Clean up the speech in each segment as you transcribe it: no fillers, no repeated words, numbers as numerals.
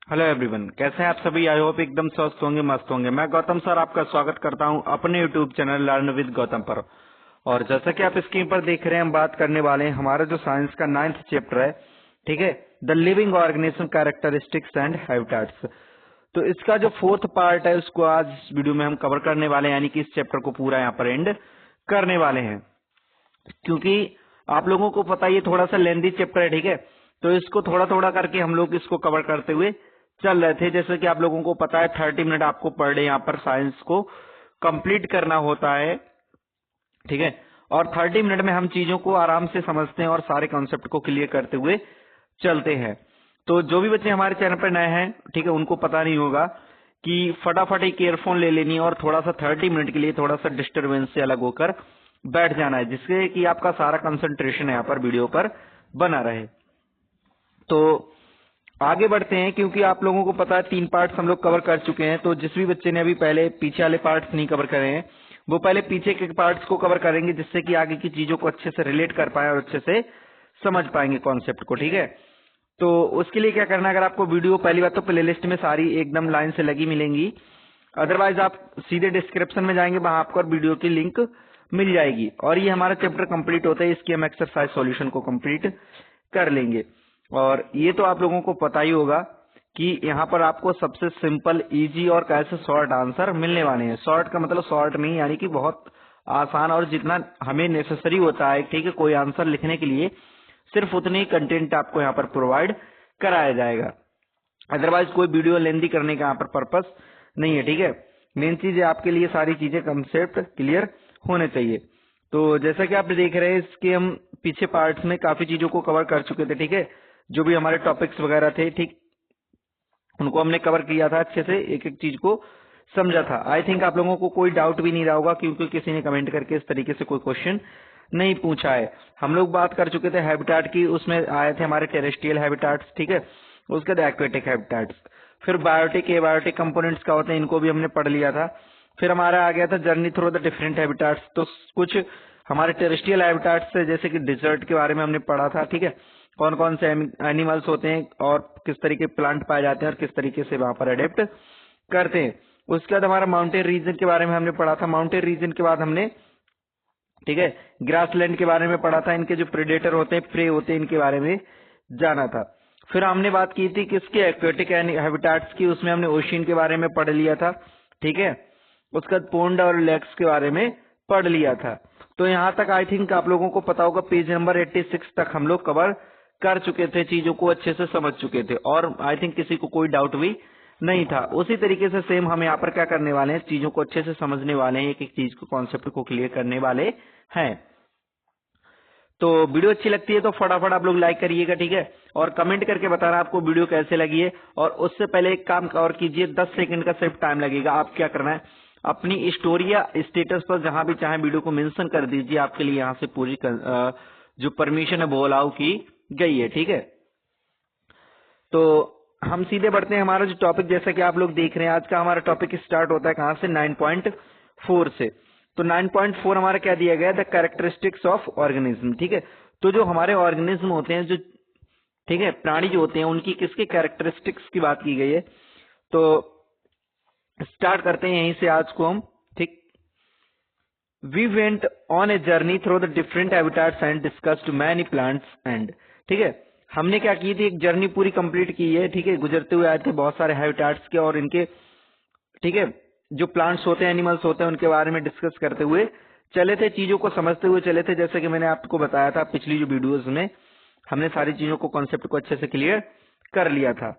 Hello everyone, कैसे हैं आप सभी। आई होप एकदम स्वस्थ होंगे, मस्त होंगे। मैं गौतम सर आपका स्वागत करता हूं अपने YouTube channel learn with Gautam पर। और जैसा कि आप स्क्रीन पर देख रहे हैं, हम बात करने वाले हैं हमारा जो साइंस का 9th चैप्टर है, ठीक है, the living organism characteristics and habitats. तो इसका जो 4th पार्ट है उसको आज इस वीडियो में हम कवर करने वाले हैं, यानी कि इस चैप्टर को पूरा यहाँ पर एंड करने वाले हैं। क्योंकि आप लोगों को पता है ये थोड़ा सा लेंदी चैप्टर है, ठीक है, तो इसको थोड़ा थोड़ा करके हम लोग इसको कवर करते हुए चल रहे थे। जैसे कि आप लोगों को पता है 30 मिनट आपको पर डे यहाँ पर साइंस को कंप्लीट करना होता है, ठीक है, और 30 मिनट में हम चीजों को आराम से समझते हैं और सारे कॉन्सेप्ट को क्लियर करते हुए चलते हैं। तो जो भी बच्चे हमारे चैनल पर नए हैं, ठीक है, उनको पता नहीं होगा कि फटाफट एक ईयरफोन ले लेनी है और थोड़ा सा 30 मिनट के लिए थोड़ा सा डिस्टरबेंस से अलग होकर बैठ जाना है, जिससे कि आपका सारा कंसंट्रेशन यहाँ पर वीडियो पर बना रहे। तो आगे बढ़ते हैं, क्योंकि आप लोगों को पता है 3 पार्ट्स हम लोग कवर कर चुके हैं। तो जिस भी बच्चे ने अभी पहले पीछे वाले पार्ट्स नहीं कवर करे हैं, वो पहले पीछे के पार्ट्स को कवर करेंगे, जिससे कि आगे की चीजों को अच्छे से रिलेट कर पाए और अच्छे से समझ पाएंगे कॉन्सेप्ट को, ठीक है। तो उसके लिए क्या करना है, अगर आपको वीडियो पहली बात तो प्लेलिस्ट में सारी एकदम लाइन से लगी मिलेंगी, अदरवाइज आप सीधे डिस्क्रिप्शन में जाएंगे, वहां आपको वीडियो की लिंक मिल जाएगी। और ये हमारा चैप्टर कंप्लीट होता है, इसकी हम एक्सरसाइज सॉल्यूशन को कंप्लीट कर लेंगे। और ये तो आप लोगों को पता ही होगा कि यहाँ पर आपको सबसे सिंपल, इजी और कैसे शॉर्ट आंसर मिलने वाले हैं। शॉर्ट का मतलब शॉर्ट नहीं, यानी कि बहुत आसान, और जितना हमें नेसेसरी होता है, ठीक है, कोई आंसर लिखने के लिए सिर्फ उतने ही कंटेंट आपको यहाँ पर प्रोवाइड कराया जाएगा। अदरवाइज कोई वीडियो लेंदी करने का यहाँ पर पर्पस नहीं है, ठीक है। मेन चीज है आपके लिए सारी चीजें कंसेप्ट क्लियर होने चाहिए। तो जैसा कि आप देख रहे हैं, इसके हम पीछे पार्ट्स में काफी चीजों को कवर कर चुके थे, ठीक है। जो भी हमारे टॉपिक्स वगैरह थे, ठीक, उनको हमने कवर किया था अच्छे से, एक एक चीज को समझा था। आई थिंक आप लोगों को कोई डाउट भी नहीं रहा होगा, क्योंकि किसी ने कमेंट करके इस तरीके से कोई क्वेश्चन नहीं पूछा है। हम लोग बात कर चुके थे हैबिटेट की, उसमें आए थे हमारे टेरेस्ट्रियल हैबिटेट्स, ठीक है, उसके बाद एक्वेटिक हैबिटेट्स, फिर बायोटिक एबायोटिक कंपोनेंट्स का होते हैं, इनको भी हमने पढ़ लिया था। फिर हमारा आ गया था journey through the different habitats. तो कुछ हमारे टेरेस्ट्रियल हैबिटेट्स से, जैसे कि डिजर्ट के बारे में हमने पढ़ा था, ठीक है, कौन कौन से एनिमल्स होते हैं और किस तरीके प्लांट पाए जाते हैं और किस तरीके से वहां पर अडेप्ट करते हैं। उसके बाद हमारा माउंटेन रीजन के बारे में हमने पढ़ा था। माउंटेन रीजन के बाद हमने, ठीक है, ग्रासलैंड के बारे में पढ़ा था, इनके जो प्रेडेटर होते हैं, प्रे होते हैं, इनके बारे में जाना था। फिर हमने बात की थी किसके, एक्वेटिक हैबिटेट्स की, उसमें हमने ओशियन के बारे में पढ़ लिया था, ठीक है। उसके बाद पोंड और लेक्स के बारे में पढ़ लिया था। तो यहाँ तक आई थिंक आप लोगों को पता होगा, पेज नंबर 86 तक हम लोग कवर कर चुके थे, चीजों को अच्छे से समझ चुके थे, और आई थिंक किसी को कोई डाउट भी नहीं था। उसी तरीके से सेम हम यहाँ पर क्या करने वाले हैं, चीजों को अच्छे से समझने वाले हैं, एक एक चीज को, कॉन्सेप्ट को क्लियर करने वाले हैं। तो वीडियो अच्छी लगती है तो फटाफट आप लोग लाइक करिएगा, ठीक है, और कमेंट करके बताना आपको वीडियो कैसे लगी है। और उससे पहले एक काम और कीजिए, 10 सेकंड का सिर्फ टाइम लगेगा। आप क्या करना है, अपनी स्टोरी या स्टेटस पर जहां भी चाहे वीडियो को मेंशन कर दीजिए, आपके लिए यहाँ से पूरी जो परमिशन है वो अलाउ की गई है, ठीक है। तो हम सीधे बढ़ते हैं हमारा जो टॉपिक, जैसा कि आप लोग देख रहे हैं, आज का हमारा टॉपिक स्टार्ट होता है कहां से, 9.4 से। तो 9.4 हमारा क्या दिया गया है, द कैरेक्टरिस्टिक्स ऑफ ऑर्गेनिज्म, ठीक है। तो जो हमारे ऑर्गेनिज्म होते हैं, जो, ठीक है, प्राणी जो होते हैं, उनकी किसके कैरेक्टरिस्टिक्स की बात की गई है। तो स्टार्ट करते हैं यहीं से आज को हम, ठीक। We went on a journey through the different habitats and discussed many plants and, ठीक है, हमने क्या की थी, एक जर्नी पूरी कंप्लीट की है, ठीक है, गुजरते हुए आए थे बहुत सारे हैबिटेट्स के और इनके, ठीक है, जो प्लांट्स होते हैं, एनिमल्स होते हैं, उनके बारे में डिस्कस करते हुए चले थे, चीजों को समझते हुए चले थे। जैसे कि मैंने आपको बताया था पिछली जो वीडियोस में, हमने सारी चीजों को, कॉन्सेप्ट को अच्छे से क्लियर कर लिया था,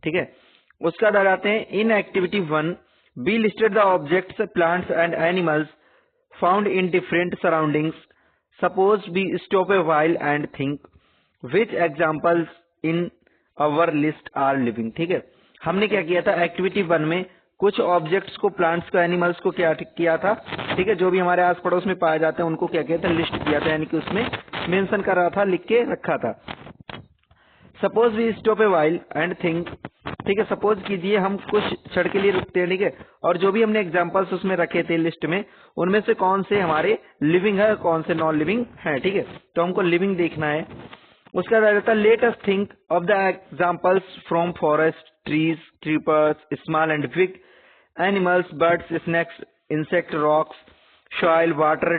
ठीक है। उसका बाद आते हैं, in activity 1 we listed the objects, plants and animals found in different surroundings. Suppose we stop a while and think which examples in our list are living, ठीक है। हमने क्या किया था, एक्टिविटी 1 में कुछ ऑब्जेक्ट्स को, प्लांट्स को, एनिमल्स को क्या किया था, ठीक है, जो भी हमारे आस पड़ोस में पाए जाते हैं उनको क्या किया था, लिस्ट किया था, यानी कि उसमें मेंशन कर रहा था, लिख के रखा था। Suppose we stop a while and think, ठीक है, सपोज कीजिए हम कुछ क्षण के लिए रुकते हैं, ठीक है, और जो भी हमने एग्जांपल्स उसमें रखे थे लिस्ट में, उनमें से कौन से हमारे लिविंग है, कौन से नॉन लिविंग है, ठीक है। तो हमको लिविंग देखना है। उसका रहता है let us think of the examples from forest, trees, creepers, small and big animals, birds, snakes, insect, rocks, soil, water,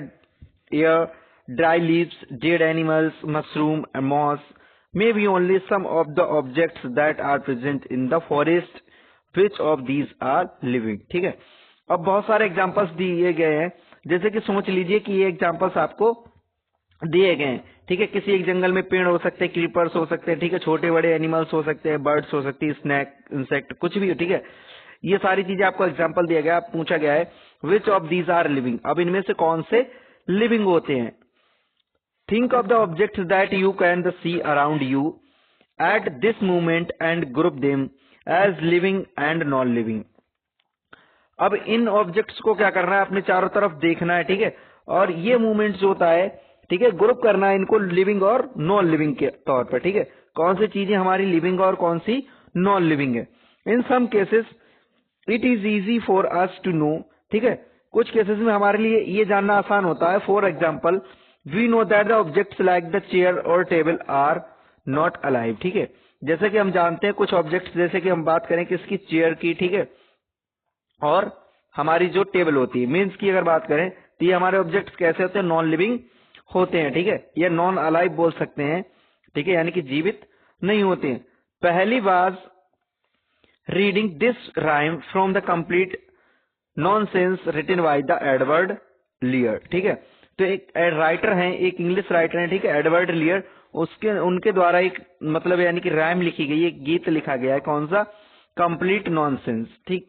air, dry leaves, dead animals, mushroom, moss, may be only some of the objects that are present in the forest, which of these are living। ठीक है, अब बहुत सारे examples दिए गए हैं, जैसे कि सोच लीजिए कि ये एग्जांपल्स आपको दिए गए हैं। ठीक है, किसी एक जंगल में पेड़ हो सकते हैं, क्रीपर्स हो सकते हैं, ठीक है, छोटे बड़े एनिमल्स हो सकते हैं, बर्ड्स हो सकती है, स्नैक, इंसेक्ट, कुछ भी हो। ठीक है, ये सारी चीजें आपको एग्जाम्पल दिया गया, पूछा गया है which of these are living. अब इनमें से कौन से लिविंग होते हैं। Think of the objects that you can see around you at this moment and group them as living and non-living। अब इन ऑब्जेक्ट्स को क्या करना है, अपने चारों तरफ देखना है। ठीक है, और ये मूवमेंट जो होता है, ठीक है, ग्रुप करना है इनको लिविंग और नॉन लिविंग के तौर पर। ठीक है, कौन सी चीजें हमारी लिविंग और कौन सी नॉन लिविंग है। In some cases it is easy for us to know. ठीक है, कुछ केसेस में हमारे लिए ये जानना आसान होता है। For example, we know that the objects like the chair और टेबल आर नॉट अलाइव। ठीक है, जैसे कि हम जानते हैं कुछ ऑब्जेक्ट्स, जैसे कि हम बात करें किसकी, चेयर की, ठीक है, और हमारी जो टेबल होती है, मीन्स की अगर बात करें तो ये हमारे ऑब्जेक्ट्स कैसे होते हैं, नॉन लिविंग होते हैं। ठीक है, या नॉन अलाइव बोल सकते हैं। ठीक है, यानी कि जीवित नहीं होते हैं। पहली बार reading this rhyme from the complete nonsense written by the Edward Lear. ठीक है, तो एक राइटर हैं, एक इंग्लिश राइटर हैं, ठीक है, एडवर्ड लियर, उनके द्वारा एक मतलब यानी कि राइम लिखी गई, एक गीत लिखा गया है। कौन सा, कंप्लीट नॉनसेंस। ठीक,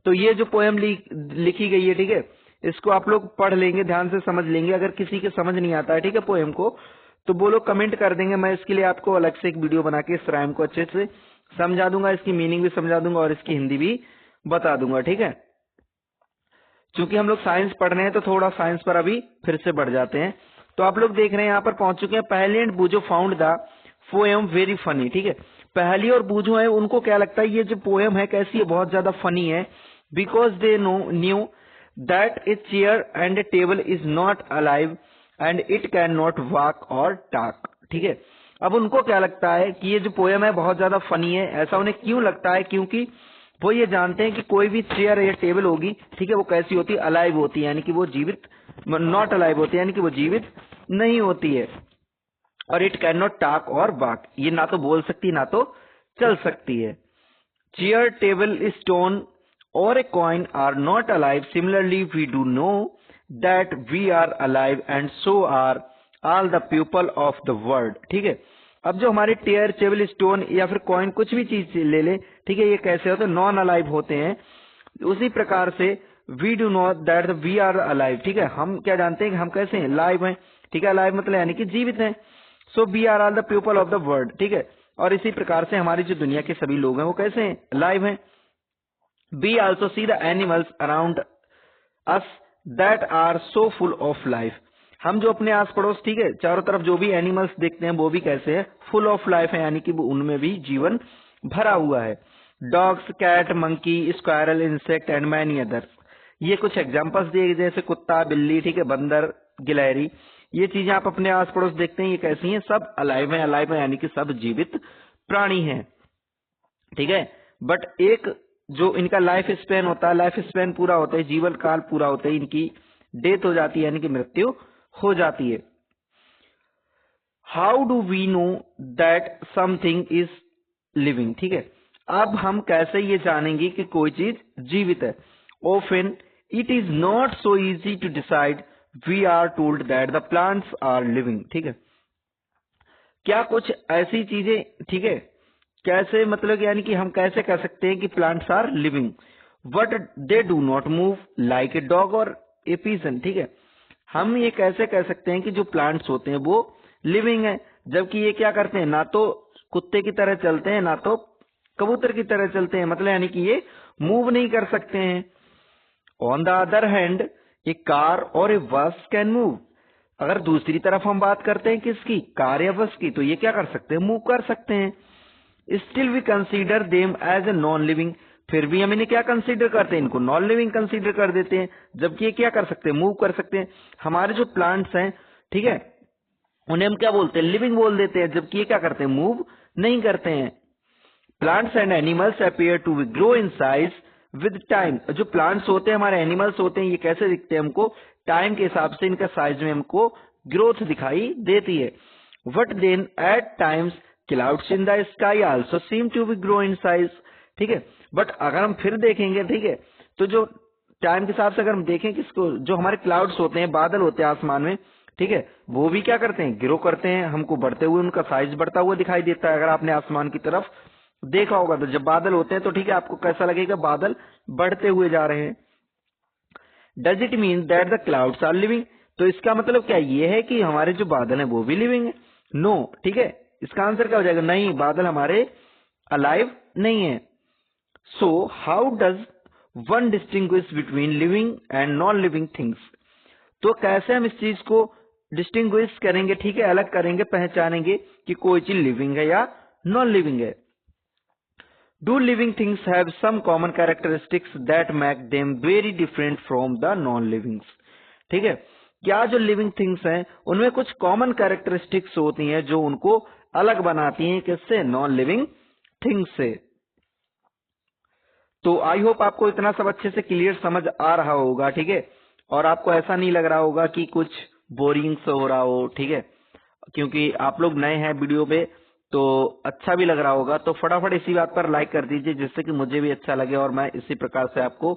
तो ये जो पोएम लिखी गई है, ठीक है, इसको आप लोग पढ़ लेंगे, ध्यान से समझ लेंगे। अगर किसी के समझ नहीं आता है, ठीक है, पोएम को, तो वो लोग कमेंट कर देंगे, मैं इसके लिए आपको अलग से एक वीडियो बना के इस राइम को अच्छे से समझा दूंगा, इसकी मीनिंग भी समझा दूंगा और इसकी हिंदी भी बता दूंगा। ठीक है, चूंकि हम लोग साइंस पढ़ रहे हैं तो थोड़ा साइंस पर अभी फिर से बढ़ जाते हैं। तो आप लोग देख रहे हैं यहाँ पर पहुंच चुके हैं। पहली and बूजो found the poem very funny. ठीक है, पहली और बूजो है, उनको क्या लगता है ये जो पोएम है कैसी है, बहुत ज्यादा फनी है। Because they knew that a chair and A table is not alive and it can not walk और टॉक। ठीक है, अब उनको क्या लगता है कि ये जो पोएम है बहुत ज्यादा फनी है। ऐसा उन्हें क्यों लगता है, क्योंकि वो ये जानते हैं कि कोई भी चेयर या टेबल होगी, ठीक है, वो कैसी होती है, अलाइव होती है, यानी कि वो जीवित, नॉट अलाइव होती है, यानी कि वो जीवित नहीं होती है। और इट कैन नॉट टॉक और वॉक, ये ना तो बोल सकती ना तो चल सकती है। चेयर, टेबल, स्टोन और a coin are not alive. Similarly we do know that we are alive and so are all the people of the world. ठीक है, अब जो हमारे टेयर, टेबल, स्टोन या फिर कॉइन कुछ भी चीज ले ले, ठीक है, ये कैसे होते हैं, नॉन अलाइव होते हैं। उसी प्रकार से we do know that we are alive. ठीक है, हम क्या जानते हैं कि हम कैसे हैं, लाइव हैं। ठीक है, अलाइव मतलब यानी कि जीवित हैं। So we are all the people of the world. ठीक है, और इसी प्रकार से हमारी जो दुनिया के सभी लोग हैं वो कैसे हैं, लाइव हैं। We also see the animals around us that are so full of life. हम जो अपने आस पड़ोस, ठीक है, चारों तरफ जो भी एनिमल्स देखते हैं वो भी कैसे है, फुल ऑफ लाइफ है, यानी कि उनमें भी जीवन भरा हुआ है। Dogs, cat, monkey, squirrel, insect and many others, ये कुछ एग्जांपल्स दिए, जैसे कुत्ता, बिल्ली, ठीक है, बंदर, गिलहरी, ये चीजें आप अपने आस पड़ोस देखते हैं, ये कैसी हैं, सब अलाइव है। अलाइव है यानी कि सब जीवित प्राणी हैं। ठीक है, बट एक जो इनका लाइफ स्पेन होता है, लाइफ स्पेन पूरा होता है, जीवन काल पूरा होता है, इनकी डेथ हो जाती है, यानी कि मृत्यु हो जाती है। How do we know that something is living. ठीक है, अब हम कैसे ये जानेंगे कि कोई चीज जीवित है। Often it is not so easy to decide, we are told that the plants are living. ठीक है, क्या कुछ ऐसी चीजें, ठीक है, कैसे मतलब यानी कि हम कैसे कह सकते हैं कि plants are living, but they do not move like a dog और ए पिजन। ठीक है, हम ये कैसे कह सकते हैं कि जो प्लांट्स होते हैं वो लिविंग है, जबकि ये क्या करते हैं, ना तो कुत्ते की तरह चलते हैं ना तो कबूतर की तरह चलते हैं, मतलब यानी कि ये मूव नहीं कर सकते हैं। On the other hand A car और ए बस कैन मूव। अगर दूसरी तरफ हम बात करते हैं किसकी, कार या बस की, तो ये क्या कर सकते हैं, मूव कर सकते हैं। Still we consider them as a non living, फिर भी हम इन्हें क्या कंसीडर करते हैं, इनको नॉन लिविंग कंसीडर कर देते हैं, जबकि ये क्या कर सकते हैं, मूव कर सकते हैं। हमारे जो प्लांट्स हैं, ठीक है, उन्हें हम क्या बोलते हैं, लिविंग बोल देते हैं, जबकि ये क्या करते हैं, मूव नहीं करते हैं। Plants and animals appear to grow in size with time. जो प्लांट्स होते हैं, हमारे एनिमल्स होते हैं, ये कैसे दिखते हैं हमको, टाइम के हिसाब से इनका साइज में हमको ग्रोथ दिखाई देती है। But then at times clouds in the sky also seem to be grow in size. ठीक है, बट अगर हम फिर देखेंगे, ठीक है, तो जो टाइम के हिसाब से अगर हम देखें किसको, जो हमारे क्लाउड्स होते हैं, बादल होते हैं आसमान में, ठीक है, वो भी क्या करते हैं, ग्रो करते हैं, हमको बढ़ते हुए उनका साइज बढ़ता हुआ दिखाई देता है। अगर आपने आसमान की तरफ देखा होगा तो जब बादल होते हैं तो ठीक है, आपको कैसा लगेगा, बादल बढ़ते हुए जा रहे हैं। Does it mean that the clouds are living? तो इसका मतलब क्या ये है कि हमारे जो बादल हैं वो भी लिविंग है? नो। ठीक है, इसका आंसर क्या हो जाएगा, नहीं, बादल हमारे अलाइव नहीं है। So how does one distinguish between living and non living things? तो कैसे हम इस चीज को डिस्टिंग्विश करेंगे, ठीक है, अलग करेंगे, पहचानेंगे कि कोई चीज लिविंग है या नॉन लिविंग है। Do living things have some common characteristics that make them very different from the non livings? ठीक है, क्या जो लिविंग थिंग्स हैं उनमें कुछ कॉमन कैरेक्टरिस्टिक्स होती हैं जो उनको अलग बनाती हैं, किससे, नॉन लिविंग थिंग्स से। तो आई होप आपको इतना सब अच्छे से क्लियर समझ आ रहा होगा, ठीक है, और आपको ऐसा नहीं लग रहा होगा कि कुछ बोरिंग सा हो रहा हो, ठीक है, क्योंकि आप लोग नए हैं वीडियो पे तो अच्छा भी लग रहा होगा। तो फटाफट इसी बात पर लाइक कर दीजिए जिससे कि मुझे भी अच्छा लगे और मैं इसी प्रकार से आपको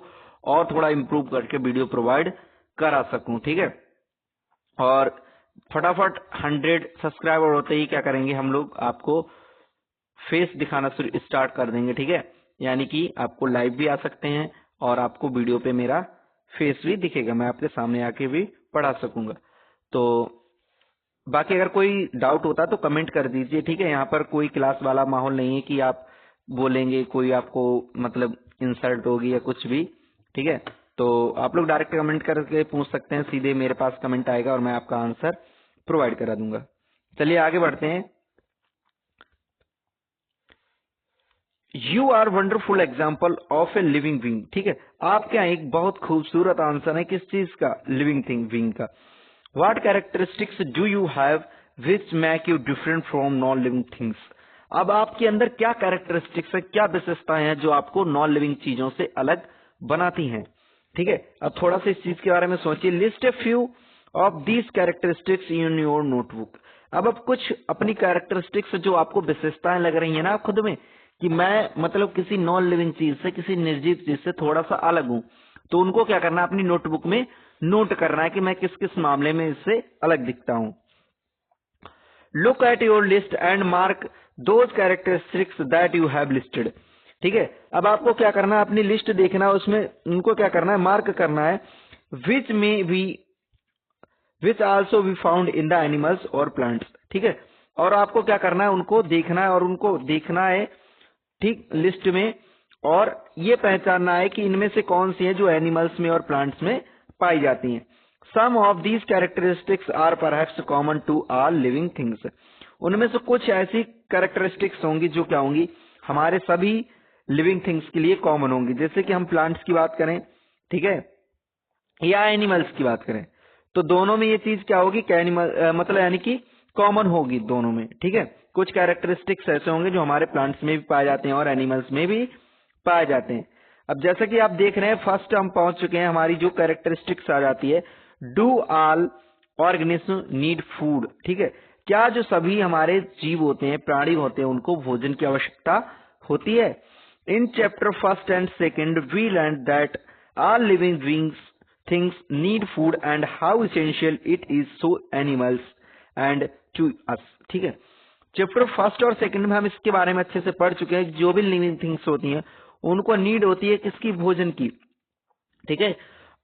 और थोड़ा इम्प्रूव करके वीडियो प्रोवाइड करा सकूं, ठीक है। और फटाफट 100 सब्सक्राइबर होते ही क्या करेंगे हम लोग, आपको फेस दिखाना स्टार्ट कर देंगे, ठीक है, यानी कि आपको लाइव भी आ सकते हैं और आपको वीडियो पे मेरा फेस भी दिखेगा, मैं आपके सामने आके भी पढ़ा सकूंगा। तो बाकी अगर कोई डाउट होता तो कमेंट कर दीजिए, ठीक है, यहाँ पर कोई क्लास वाला माहौल नहीं है कि आप बोलेंगे कोई आपको मतलब इंसल्ट होगी या कुछ भी, ठीक है। तो आप लोग डायरेक्ट कमेंट करके पूछ सकते हैं, सीधे मेरे पास कमेंट आएगा और मैं आपका आंसर प्रोवाइड करा दूंगा। चलिए आगे बढ़ते हैं। You are wonderful example of a living being. ठीक है, आपके यहाँ एक बहुत खूबसूरत आंसर है, किस चीज का, लिविंग थिंग बीइंग का। What characteristics do you have which make you different from non living things? अब आपके अंदर क्या कैरेक्टरिस्टिक्स है, क्या विशेषताएं हैं जो आपको नॉन लिविंग चीजों से अलग बनाती हैं? ठीक है, अब थोड़ा सा इस चीज के बारे में सोचिए। List a few of these characteristics in your notebook. अब कुछ अपनी कैरेक्टरिस्टिक्स जो आपको विशेषताएं लग रही है ना खुद में, कि मैं मतलब किसी नॉन लिविंग चीज से, किसी निर्जीव चीज से थोड़ा सा अलग हूं, तो उनको क्या करना है, अपनी नोटबुक में नोट करना है कि मैं किस किस मामले में इससे अलग दिखता हूं। Look at your list and mark those characteristics that you have listed. ठीक है, अब आपको क्या करना है, अपनी लिस्ट देखना है, उसमें उनको क्या करना है, मार्क करना है, which also be found in the animals और प्लांट्स। ठीक है, और आपको क्या करना है, उनको देखना है, और उनको देखना है ठीक लिस्ट में, और ये पहचानना है कि इनमें से कौन सी है जो एनिमल्स में और प्लांट्स में पाई जाती हैं। Some of these characteristics are perhaps common to all living things. उनमें से कुछ ऐसी कैरेक्टरिस्टिक्स होंगी जो क्या होंगी, हमारे सभी लिविंग थिंग्स के लिए कॉमन होंगी। जैसे कि हम प्लांट्स की बात करें, ठीक है, या एनिमल्स की बात करें, तो दोनों में ये चीज क्या होगी कि एनिमल मतलब यानी कि कॉमन होगी दोनों में। ठीक है, कुछ कैरेक्टरिस्टिक्स ऐसे होंगे जो हमारे प्लांट्स में भी पाए जाते हैं और एनिमल्स में भी पाए जाते हैं। अब जैसा कि आप देख रहे हैं, फर्स्ट हम पहुंच चुके हैं, हमारी जो कैरेक्टरिस्टिक्स आ जाती है, do all organism need food. ठीक है, क्या जो सभी हमारे जीव होते हैं, प्राणी होते हैं, उनको भोजन की आवश्यकता होती है? In chapter first and second we learn that all living beings things need food and how essential it is so animals and to us. ठीक है, चैप्टर फर्स्ट और सेकंड में हम इसके बारे में अच्छे से पढ़ चुके हैं, जो भी लिविंग थिंग्स होती हैं उनको नीड होती है किसकी, भोजन की। ठीक है,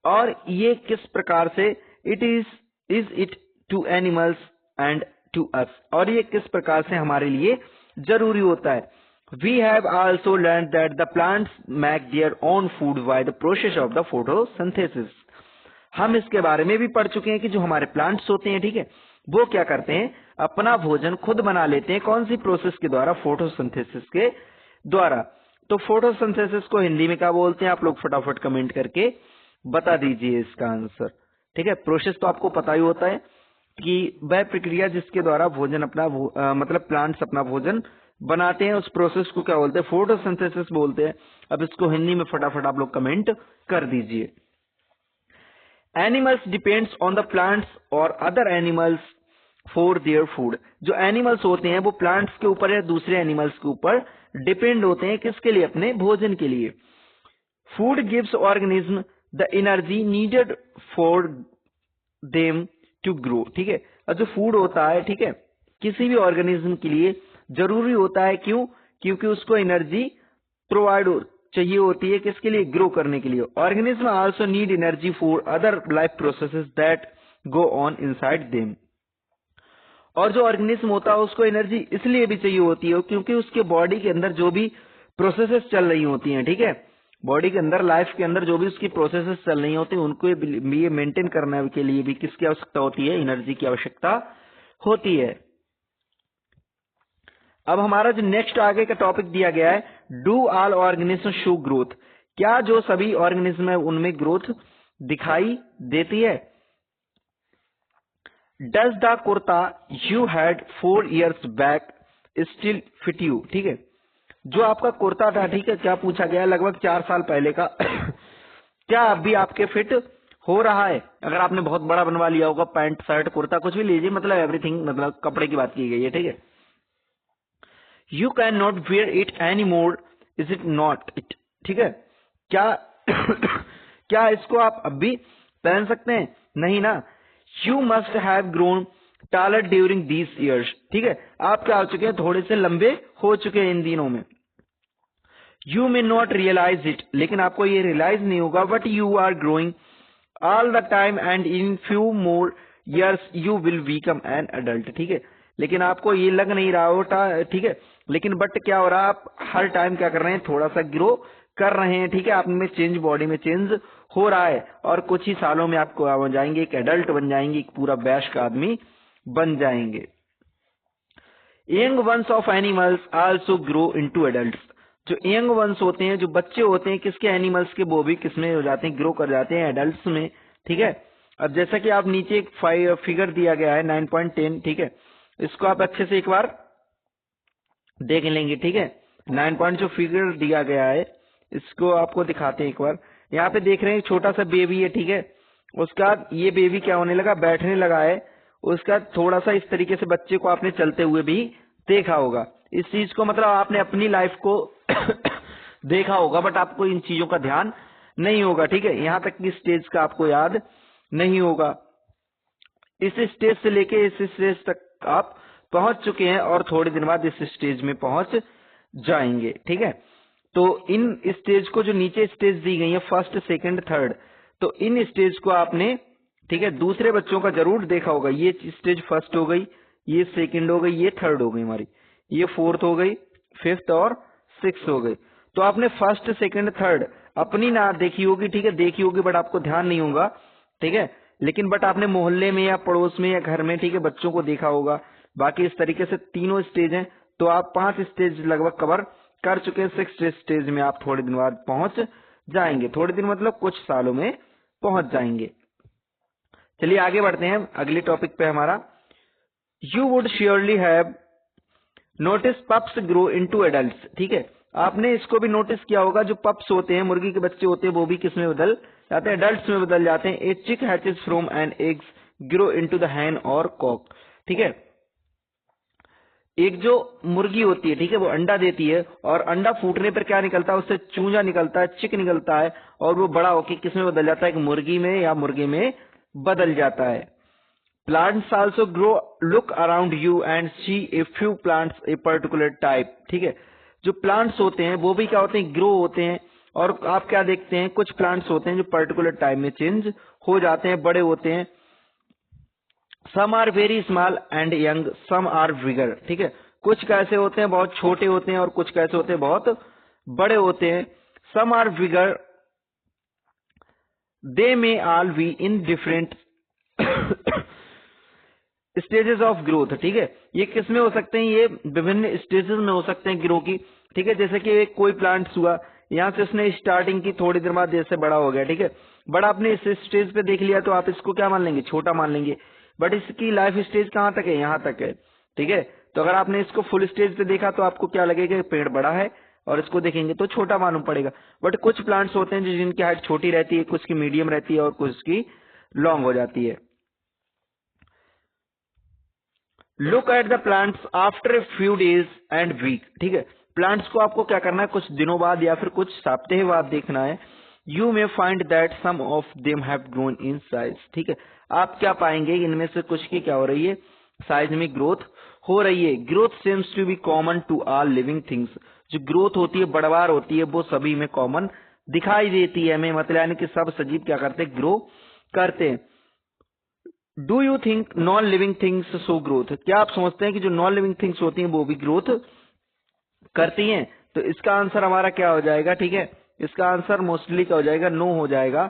और ये किस प्रकार से, is it to animals and to us, और ये किस प्रकार से हमारे लिए जरूरी होता है। We have also learn that the plants make their own food by the process of the photosynthesis. हम इसके बारे में भी पढ़ चुके हैं कि जो हमारे प्लांट्स होते हैं, ठीक है, वो क्या करते हैं, अपना भोजन खुद बना लेते हैं। कौन सी प्रोसेस के द्वारा, फोटोसिंथेसिस के द्वारा। तो फोटोसिंथेसिस को हिंदी में क्या बोलते हैं, आप लोग फटाफट कमेंट करके बता दीजिए इसका आंसर। ठीक है, प्रोसेस तो आपको पता ही होता है, कि वह प्रक्रिया जिसके द्वारा भोजन अपना मतलब प्लांट्स अपना भोजन बनाते हैं, उस प्रोसेस को क्या बोलते हैं? फोटोसिंथेसिस बोलते हैं। अब इसको हिंदी में फटाफट आप लोग कमेंट कर दीजिए। Animals depends on the plants और other animals for their food. जो एनिमल्स होते हैं वो प्लांट्स के ऊपर या दूसरे एनिमल्स के ऊपर डिपेंड होते हैं, किसके लिए? अपने भोजन के लिए। Food gives organism the energy needed for them to grow. ठीक है, और जो फूड होता है, ठीक है, किसी भी ऑर्गेनिज्म के लिए जरूरी होता है। क्यों? क्योंकि उसको एनर्जी प्रोवाइड चाहिए होती है, किसके लिए? ग्रो करने के लिए। Organism also need energy for other life processes that go on inside them. और जो ऑर्गेनिज्म होता है उसको एनर्जी इसलिए भी चाहिए होती है क्योंकि उसके बॉडी के अंदर जो भी प्रोसेसेस चल रही होती हैं, ठीक है, बॉडी के अंदर, लाइफ के अंदर जो भी उसकी प्रोसेसेस चल रही होती है, उनको ये मेंटेन करने के लिए भी किसकी आवश्यकता होती है? एनर्जी की आवश्यकता होती है। अब हमारा जो नेक्स्ट आगे का टॉपिक दिया गया है, do all organism show growth. क्या जो सभी ऑर्गेनिज्म है उनमें ग्रोथ दिखाई देती है? Does the kurta you had 4 years back still fit you. ठीक है, जो आपका कुर्ता था, ठीक है, क्या पूछा गया? लगभग 4 साल पहले का क्या अब भी आपके फिट हो रहा है? अगर आपने बहुत बड़ा बनवा लिया होगा, पैंट शर्ट कुर्ता कुछ भी लीजिए, मतलब एवरीथिंग, मतलब कपड़े की बात की गई है। ठीक है, you can not wear it any more, is it not it. ठीक है, क्या क्या इसको आप अब भी पहन सकते हैं? नहीं ना। You must have grown taller during these years. ठीक है, आप क्या हो चुके हैं? थोड़े से लंबे हो चुके हैं इन दिनों में। You may not realise it, लेकिन आपको ये रियलाइज नहीं होगा, but you are growing all the time and in few more years you will become an adult. ठीक है, लेकिन आपको ये लग नहीं रहा होता, ठीक है, लेकिन बट क्या हो रहा है? आप हर टाइम क्या कर रहे हैं? थोड़ा सा ग्रो कर रहे हैं। ठीक है, आप में चेंज, बॉडी में चेंज हो रहा है, और कुछ ही सालों में आपको बन जाएंगे, एक एडल्ट बन जाएंगे, एक पूरा वयस्क आदमी बन जाएंगे। Young ones of animals also grow into adults. जो यंग वंस होते हैं, जो बच्चे होते हैं किसके? एनिमल्स के, वो भी किसमें हो जाते हैं? ग्रो कर जाते हैं, एडल्ट्स में। ठीक है, अब जैसा कि आप नीचे एक फिगर दिया गया है 9.10, ठीक है, इसको आप अच्छे से एक बार देख लेंगे। ठीक है, 9 पॉइंट जो फिगर दिया गया है इसको आपको दिखाते हैं एक बार। यहाँ पे देख रहे हैं छोटा सा बेबी है, ठीक है, उसका ये बेबी क्या होने लगा? बैठने लगा है। उसका थोड़ा सा इस तरीके से बच्चे को आपने चलते हुए भी देखा होगा। इस चीज को मतलब आपने अपनी लाइफ को देखा होगा, बट आपको इन चीजों का ध्यान नहीं होगा। ठीक है, यहाँ तक की स्टेज का आपको याद नहीं होगा। इस स्टेज से लेके इस स्टेज तक आप पहुंच चुके हैं और थोड़े दिन बाद इस स्टेज में पहुंच जाएंगे। ठीक है, तो इन स्टेज को, जो नीचे स्टेज दी गई है, फर्स्ट, सेकंड, थर्ड, तो इन स्टेज को आपने, ठीक है, दूसरे बच्चों का जरूर देखा होगा। ये स्टेज फर्स्ट हो गई, ये सेकंड हो गई, ये थर्ड हो गई हमारी, ये फोर्थ हो गई, फिफ्थ और सिक्स हो गई। तो आपने फर्स्ट, सेकंड, थर्ड अपनी ना देखी होगी, ठीक है, देखी होगी, बट आपको ध्यान नहीं होगा। ठीक है, लेकिन बट आपने मोहल्ले में या पड़ोस में या घर में, ठीक है, बच्चों को देखा होगा। बाकी इस तरीके से तीनों स्टेज हैं, तो आप 5 स्टेज लगभग कवर कर चुके हैं। 6 स्टेज में आप थोड़े दिन बाद पहुंच जाएंगे। थोड़े दिन मतलब कुछ सालों में पहुंच जाएंगे। चलिए आगे बढ़ते हैं अगले टॉपिक पे हमारा। You would surely have notice pups grow into adults. ठीक है, आपने इसको भी नोटिस किया होगा, जो पप्स होते हैं, मुर्गी के बच्चे होते हैं, वो भी किस में बदल जाते हैं? एडल्ट्स में बदल जाते हैं। A chick hatches from an eggs grow into the hen और कॉक। ठीक है, एक जो मुर्गी होती है, ठीक है, वो अंडा देती है, और अंडा फूटने पर क्या निकलता है? उससे चूजा निकलता है, चिक निकलता है, और वो बड़ा होकर किस में बदल जाता है? एक मुर्गी में या मुर्गे में बदल जाता है। Plants also grow, look around you and see a few plants a particular type. ठीक है, जो प्लांट्स होते हैं वो भी क्या होते हैं? ग्रो होते हैं, और आप क्या देखते हैं? कुछ प्लांट्स होते हैं जो पर्टिकुलर टाइम में चेंज हो जाते हैं, बड़े होते हैं। Some are very small and young, some are bigger. ठीक है, कुछ कैसे होते हैं? बहुत छोटे होते हैं, और कुछ कैसे होते हैं? बहुत बड़े होते हैं। Some are bigger, they may all be in different stages of growth. ठीक है, ये किस में हो सकते हैं? ये विभिन्न स्टेजेस में हो सकते हैं ग्रो की। ठीक है, जैसे कि एक कोई प्लांट्स हुआ, यहाँ से उसने स्टार्टिंग की, थोड़ी देर बाद जैसे बड़ा हो गया। ठीक है, बड़ा आपने इस स्टेज पे देख लिया, तो आप इसको क्या मान लेंगे? छोटा मान लेंगे। बट इसकी लाइफ स्टेज कहाँ तक है, यहाँ तक है, ठीक है। तो अगर आपने इसको फुल स्टेज पे देखा तो आपको क्या लगेगा कि पेड़ बड़ा है, और इसको देखेंगे तो छोटा मालूम पड़ेगा। बट कुछ प्लांट्स होते हैं जिनकी हाइट छोटी रहती है, कुछ की मीडियम रहती है और कुछ की लॉन्ग हो जाती है। Look at the plants after a few days and week, ठीक है। प्लांट्स को आपको क्या करना है, कुछ दिनों बाद या फिर कुछ सप्ताह बाद देखना है। You may find that some of them have grown in size, ठीक है। आप क्या पाएंगे, इनमें से कुछ की क्या हो रही है, साइज में ग्रोथ हो रही है। Growth seems to be common to all living things, जो ग्रोथ होती है, बढ़वार होती है, वो सभी में कॉमन दिखाई देती है हमें, मतलब यानी कि सब सजीव क्या करते हैं, ग्रो करते हैं। Do you think non living things show growth, क्या आप समझते हैं कि जो नॉन लिविंग थिंग्स होती हैं वो भी ग्रोथ करती हैं? तो इसका आंसर हमारा क्या हो जाएगा, ठीक है, इसका आंसर मोस्टली क्या हो जाएगा, नो हो जाएगा।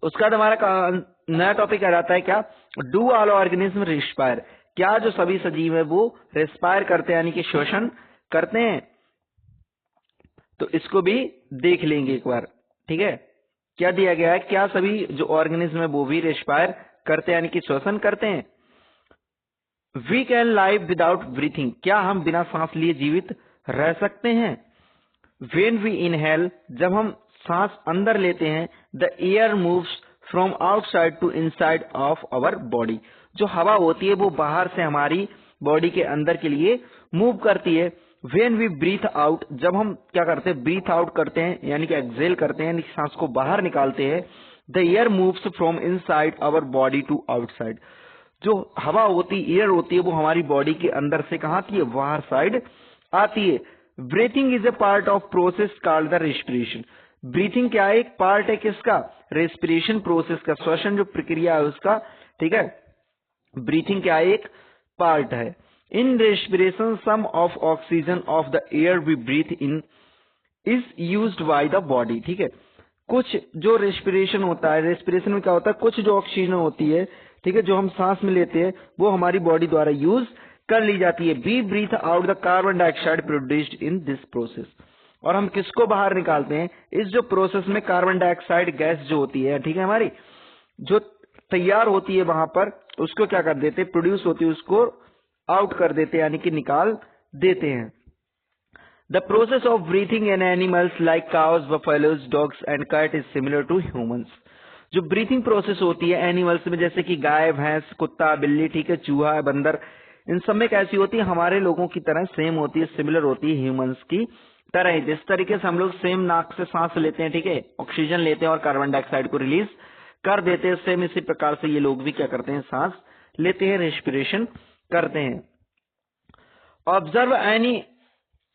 उसका बाद हमारा नया टॉपिक आ जाता है क्या, डू ऑल ऑर्गेनिज्म रेस्पायर, क्या जो सभी सजीव है वो रेस्पायर करते हैं यानी कि श्वसन करते हैं? तो इसको भी देख लेंगे एक बार, ठीक है। क्या दिया गया है, क्या सभी जो ऑर्गेनिज्म है वो भी रेस्पायर करते हैं यानी कि श्वसन करते हैं? We can live without breathing, क्या हम बिना सांस लिए जीवित रह सकते हैं? वेन वी इनहेल, जब हम सांस अंदर लेते हैं, the air moves from outside to inside of our body, जो हवा होती है वो बाहर से हमारी बॉडी के अंदर के लिए मूव करती है। वेन वी ब्रीथ आउट, जब हम क्या करते हैं, ब्रीथ आउट करते हैं यानी कि एक्सेल करते हैं, यानी कि सांस को बाहर निकालते हैं, the air moves from inside our body to outside, जो हवा होती, एयर होती है, वो हमारी बॉडी के अंदर से कहाँ आती है, बाहर साइड आती है। Breathing is a part of process called the respiration, breathing क्या है, एक पार्ट है किसका, रेस्पिरेशन प्रोसेस का, श्वसन जो प्रक्रिया है उसका, ठीक है। ब्रीथिंग क्या है, एक पार्ट है। In respiration some of oxygen of the air we breathe in is used by the body, ठीक है। कुछ जो रेस्पिरेशन होता है, रेस्पिरेशन में क्या होता है, कुछ जो ऑक्सीजन होती है, ठीक है, जो हम सांस में लेते हैं, वो हमारी बॉडी द्वारा यूज कर ली जाती है। We breathe out the carbon dioxide produced in this process, और हम किसको बाहर निकालते हैं, इस जो प्रोसेस में कार्बन डाइऑक्साइड गैस जो होती है, ठीक है, हमारी जो तैयार होती है वहां पर, उसको क्या कर देते हैं, प्रोड्यूस होती है, उसको आउट कर देते हैं यानी कि निकाल देते हैं। The process of breathing in animals like cows, buffaloes, dogs and cat is similar to humans. जो ब्रीथिंग प्रोसेस होती है एनिमल्स में, जैसे कि गाय, भैंस, कुत्ता, बिल्ली, ठीक है, चूहा, बंदर, इन सब में कैसी होती है, हमारे लोगों की तरह सेम होती है, सिमिलर होती है ह्यूमंस की तरह। जिस तरीके से हम लोग सेम नाक से सांस लेते हैं, ठीक है, ऑक्सीजन लेते हैं और कार्बन डाइऑक्साइड को रिलीज कर देते हैं, सेम इसी प्रकार से ये लोग भी क्या करते हैं, सांस लेते हैं, रेस्पिरेशन करते हैं। Observe any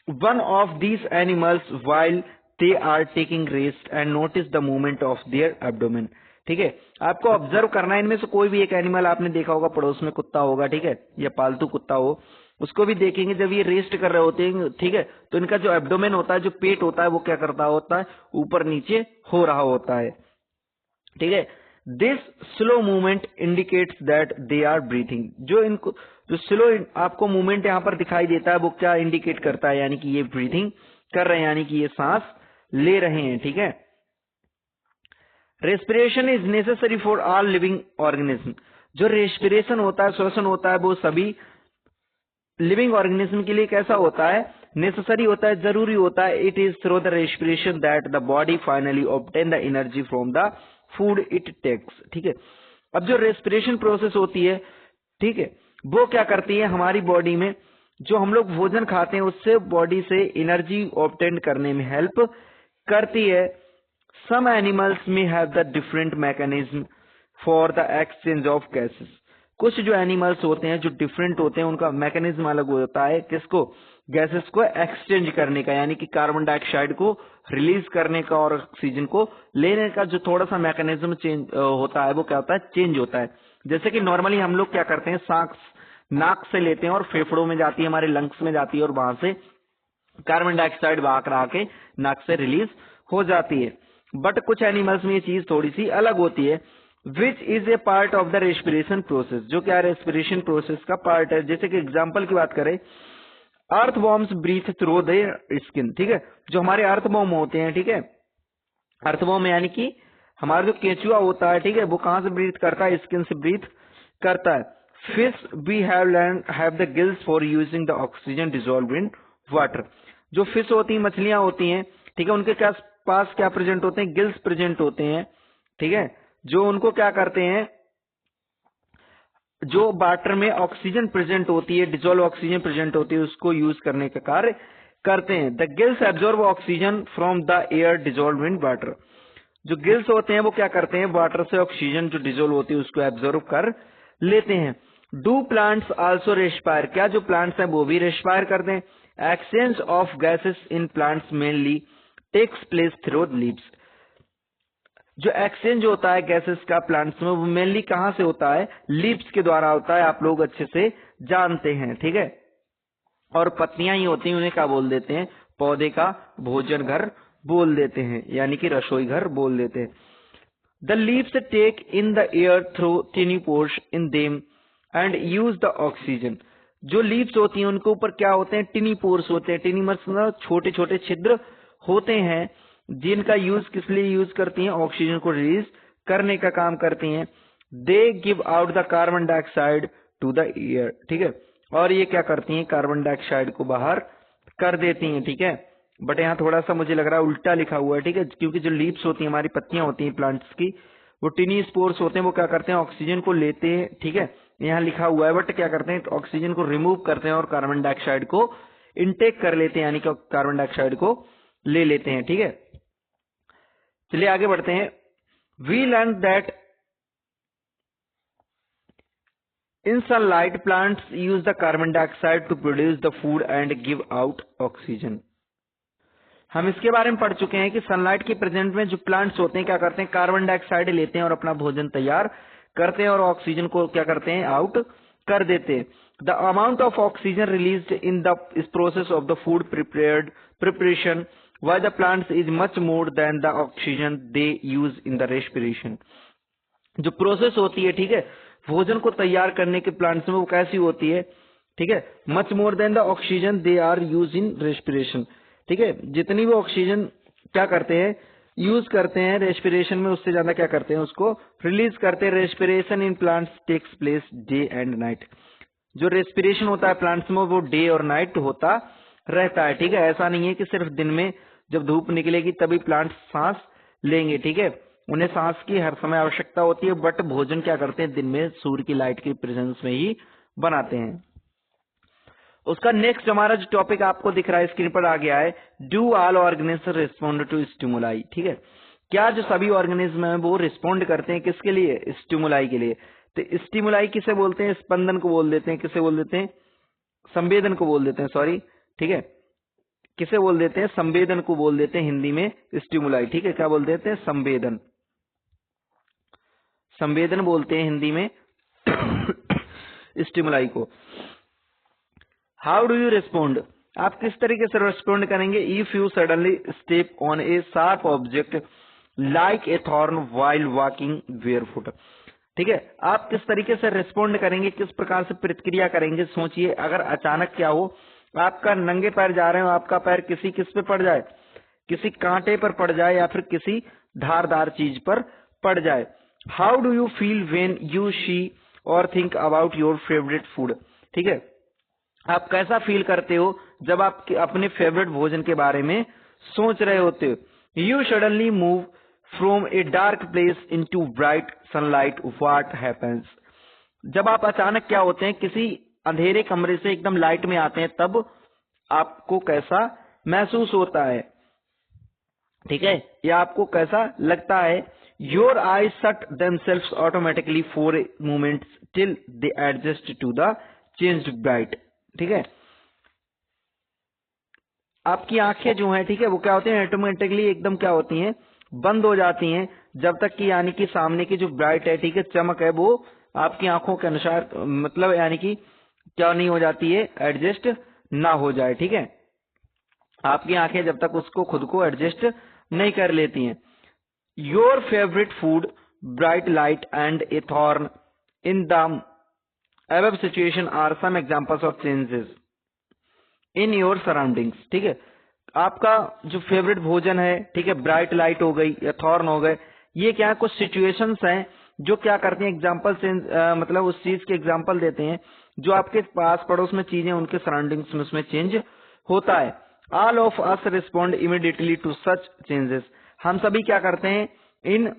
one of these animals while they are taking rest and notice the movement of their abdomen, ठीक है। आपको ऑब्जर्व करना है, इनमें से कोई भी एक एनिमल आपने देखा होगा, पड़ोस में कुत्ता होगा, ठीक है, या पालतू कुत्ता हो, उसको भी देखेंगे जब ये रेस्ट कर रहे होते हैं, ठीक है, तो इनका जो एब्डोमेन होता है, जो पेट होता है, वो क्या करता होता है, ऊपर नीचे हो रहा होता है, ठीक है। This slow movement indicates that they are breathing, जो इनको जो स्लो आपको मूवमेंट यहाँ पर दिखाई देता है, वो क्या इंडिकेट करता है, यानी कि ये ब्रीथिंग कर रहे हैं, यानी कि ये सांस ले रहे हैं, ठीक है। Respiration is necessary for all living organism, जो रेस्पिरेशन होता है, श्वसन होता है, वो सभी लिविंग ऑर्गेनिज्म के लिए कैसा होता है, नेसेसरी होता है, जरूरी होता है। It is through the respiration that the body finally obtain the energy from the food it takes, ठीक है। अब जो रेस्पिरेशन प्रोसेस होती है, ठीक है, वो क्या करती है, हमारी बॉडी में जो हम लोग भोजन खाते हैं उससे बॉडी से एनर्जी ऑब्टेन करने में हेल्प करती है। सम एनिमल्स में have the different mechanism for the exchange of gases, कुछ जो एनिमल्स होते हैं जो डिफरेंट होते हैं, उनका मैकेनिज्म अलग होता है, किसको, गैसेस को एक्सचेंज करने का, यानी कि कार्बन डाइऑक्साइड को रिलीज करने का और ऑक्सीजन को लेने का जो थोड़ा सा मैकेनिज्म चेंज होता है, वो क्या होता है, चेंज होता है। जैसे कि नॉर्मली हम लोग क्या करते हैं, सांस नाक से लेते हैं और फेफड़ों में जाती है, हमारे लंग्स में जाती है, और वहां से कार्बन डाइऑक्साइड बाहर आके नाक से रिलीज हो जाती है। बट कुछ एनिमल्स में ये चीज थोड़ी सी अलग होती है, which is a part of the respiration process, जो क्या रेस्पिरेशन प्रोसेस का पार्ट है। जैसे कि एग्जाम्पल की बात करें, earthworms breathe through their skin, ठीक है, जो हमारे अर्थवॉर्म होते हैं, ठीक है, अर्थवॉर्म यानी कि हमारा जो केंचुआ होता है, ठीक है, वो कहाँ से ब्रीथ करता है? स्किन से ब्रीथ करता है। Fish we have the gills for using the oxygen dissolve in water. जो फिश होती है, मछलियां होती हैं, ठीक है, उनके पास क्या प्रेजेंट होते हैं? गिल्स प्रेजेंट होते हैं, ठीक है, जो उनको क्या करते हैं, जो वाटर में ऑक्सीजन प्रेजेंट होती है, डिजोल्व ऑक्सीजन प्रेजेंट होती है, उसको यूज करने का कार्य करते हैं। The gills absorb oxygen from the air dissolve in water. जो गिल्स होते हैं वो क्या करते हैं? वाटर से ऑक्सीजन जो डिजोल्व होती है उसको एब्जॉर्ब कर लेते हैं। Do plants also respire? क्या जो प्लांट्स हैं वो भी रेस्पायर करते हैं? Exchange of gases in plants mainly takes place through leaves. जो एक्सचेंज होता है गैसेस का प्लांट्स में, वो मेनली कहां से होता है? लीव्स के द्वारा होता है, आप लोग अच्छे से जानते हैं, ठीक है। और पत्तियां ही होती हैं, उन्हें क्या बोल देते हैं? पौधे का भोजन घर बोल देते हैं, यानी कि रसोई घर बोल देते हैं। The leaves take in the air through tiny pores in them and use the oxygen. जो लीव्स होती हैं उनके ऊपर क्या होते हैं? टिनी पोर्स होते हैं। टिनी मतलब छोटे छोटे छिद्र होते हैं, जिनका यूज किस लिए यूज करती हैं? ऑक्सीजन को रिलीज करने का काम करती हैं। They give out the carbon dioxide to the air, ठीक है, और ये क्या करती हैं? कार्बन डाइऑक्साइड को बाहर कर देती हैं, ठीक है। बट यहाँ थोड़ा सा मुझे लग रहा है उल्टा लिखा हुआ है, ठीक है, क्योंकि जो लीव्स होती हैं, हमारी पत्तियां होती हैं प्लांट्स की, वो टिनी स्पोर्स होते हैं, वो क्या करते हैं? ऑक्सीजन को लेते हैं, ठीक है, यहाँ लिखा हुआ है, बट क्या करते हैं? ऑक्सीजन को रिमूव करते हैं और कार्बन डाइऑक्साइड को इनटेक कर लेते हैं, यानी कि कार्बन डाइऑक्साइड को ले लेते हैं, ठीक है। चलिए आगे बढ़ते हैं। We learn that in sunlight plants use the carbon dioxide to produce the food and give out oxygen. हम इसके बारे में पढ़ चुके हैं कि सनलाइट के प्रेजेंट में जो प्लांट्स होते हैं क्या करते हैं? कार्बन डाइऑक्साइड लेते हैं और अपना भोजन तैयार करते हैं और ऑक्सीजन को क्या करते हैं? आउट कर देते हैं। The amount of oxygen released in the process of the food preparation by the plants is much more than the oxygen they use in the respiration. जो प्रोसेस होती है, ठीक है, भोजन को तैयार करने के प्लांट्स में, वो कैसी होती है? ठीक है, much more than the oxygen they are use in respiration, ठीक है, जितनी भी ऑक्सीजन क्या करते हैं? यूज करते हैं रेस्पिरेशन में, उससे ज्यादा क्या करते हैं? उसको रिलीज करते हैं। Respiration in plants takes place day and night. जो रेस्पिरेशन होता है प्लांट्स में, वो डे और नाइट होता रहता है, ठीक है। ऐसा नहीं है कि सिर्फ दिन में जब धूप निकलेगी तभी प्लांट्स सांस लेंगे, ठीक है, उन्हें सांस की हर समय आवश्यकता होती है, बट भोजन क्या करते हैं? दिन में सूर्य की लाइट की प्रेजेंस में ही बनाते हैं। उसका नेक्स्ट हमारा जो टॉपिक आपको दिख रहा है स्क्रीन पर आ गया है, do all organism respond to stimuli, ठीक है, क्या जो सभी ऑर्गेनिज्म है वो रिस्पोंड करते हैं किसके लिए? स्टिमुलाई के लिए। तो स्टिमुलाई किसे बोलते हैं? स्पंदन को बोल देते हैं। किसे बोल देते हैं? संवेदन को बोल देते हैं, सॉरी, ठीक है, किसे बोल देते हैं? संवेदन को बोल देते हैं हिंदी में स्टिमुलाई, ठीक है, क्या बोल देते हैं? संवेदन, संवेदन बोलते हैं हिंदी में स्टिमुलाई को। How do you respond? आप किस तरीके से रिस्पोंड करेंगे? If you suddenly step on A sharp object like a thorn while walking barefoot, ठीक है, आप किस तरीके से रिस्पोंड करेंगे? किस प्रकार से प्रतिक्रिया करेंगे? सोचिए, अगर अचानक क्या हो, आपका नंगे पैर जा रहे हो, आपका पैर किसी किस पे पड़ जाए? किसी कांटे पर पड़ जाए या फिर किसी धारदार चीज पर पड़ जाए। How do you feel when you see और think about your favourite food, ठीक है, आप कैसा फील करते हो जब आप अपने फेवरेट भोजन के बारे में सोच रहे होते हो? You suddenly move from a dark place into bright sunlight, what happens? जब आप अचानक क्या होते हैं? किसी अंधेरे कमरे से एकदम लाइट में आते हैं, तब आपको कैसा महसूस होता है, ठीक है, या आपको कैसा लगता है? Your eyes shut themselves automatically for a moment till they adjust to the changed bright, ठीक है, आपकी आंखें जो हैं, ठीक है, वो क्या होती हैं? ऑटोमेटिकली एकदम क्या होती हैं? बंद हो जाती हैं, जब तक कि यानी कि सामने की जो ब्राइट है, ठीक है, चमक है, वो आपकी आंखों के अनुसार मतलब यानी कि क्या नहीं हो जाती है? एडजस्ट ना हो जाए, ठीक है, आपकी आंखें जब तक उसको खुद को एडजस्ट नहीं कर लेती हैं। Your favourite food, bright light and A thorn in the above situation are some examples of changes in your surroundings, ठीक है, आपका जो फेवरेट भोजन है, ठीक है, ब्राइट लाइट हो गई या थॉर्न हो गए, ये क्या है, कुछ सिचुएशंस हैं जो क्या करते हैं, एग्जाम्पल चेंज, मतलब उस चीज के एग्जाम्पल देते हैं जो आपके पास पड़ोस में चीजें, उनके सराउंडिंग्स में उसमें चेंज होता है। All of us respond immediately to such changes. हम सभी क्या करते हैं, इन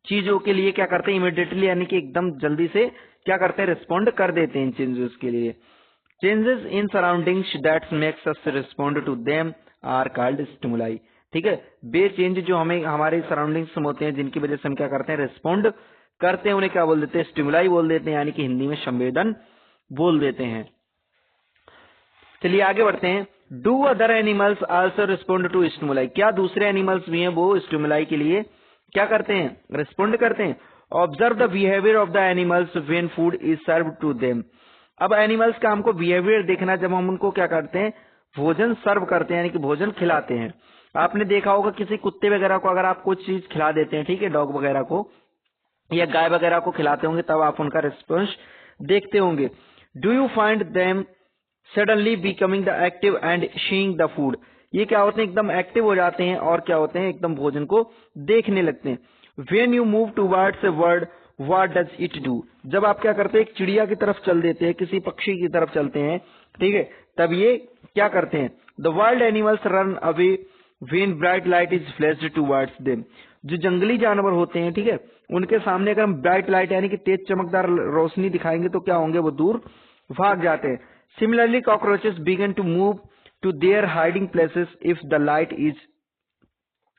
चीजों के लिए क्या करते हैं, इमीडिएटली यानी कि एकदम जल्दी से क्या करते हैं, रिस्पॉन्ड कर देते हैं इन चेंजेस के लिए। Changes in surroundings that makes us respond to them are called stimuli. ठीक है, बे चेंज जो हमें हमारे सराउंडिंग्स में होते हैं, जिनकी वजह से हम क्या करते हैं, रिस्पॉन्ड करते हैं, उन्हें क्या बोल देते हैं, स्टिमुलाई बोल देते हैं, यानी कि हिंदी में संवेदन बोल देते हैं। चलिए आगे बढ़ते हैं। Do other animals also respond to stimuli. क्या दूसरे एनिमल्स भी हैं वो स्टिमुलाई के लिए क्या करते हैं, रिस्पॉन्ड करते हैं। Observe the behaviour of the animals when food is serve to them. अब एनिमल्स का हमको बिहेवियर देखना, जब हम उनको क्या करते हैं, भोजन सर्व करते हैं, यानी कि भोजन खिलाते हैं। आपने देखा होगा किसी कुत्ते वगैरह को अगर आप कुछ चीज खिला देते हैं, ठीक है, डॉग वगैरह को या गाय वगैरह को खिलाते होंगे, तब आप उनका रिस्पॉन्स देखते होंगे। Do you find them suddenly becoming the active and seeing the food. ये क्या होते हैं, एकदम एक्टिव हो जाते हैं और क्या होते हैं, एकदम भोजन को देखने लगते हैं। When you move towards a bird what does it do. जब आप क्या करते हैं, एक चिड़िया की तरफ चल देते हैं, किसी पक्षी की तरफ चलते हैं, ठीक है, तब ये क्या करते हैं, the wild animals run away when bright light is flashed towards them. जो जंगली जानवर होते हैं, ठीक है, उनके सामने अगर हम ब्राइट लाइट यानी कि तेज चमकदार रोशनी दिखाएंगे तो क्या होंगे, वो दूर भाग जाते हैं। Similarly cockroaches begin to move to their hiding places if the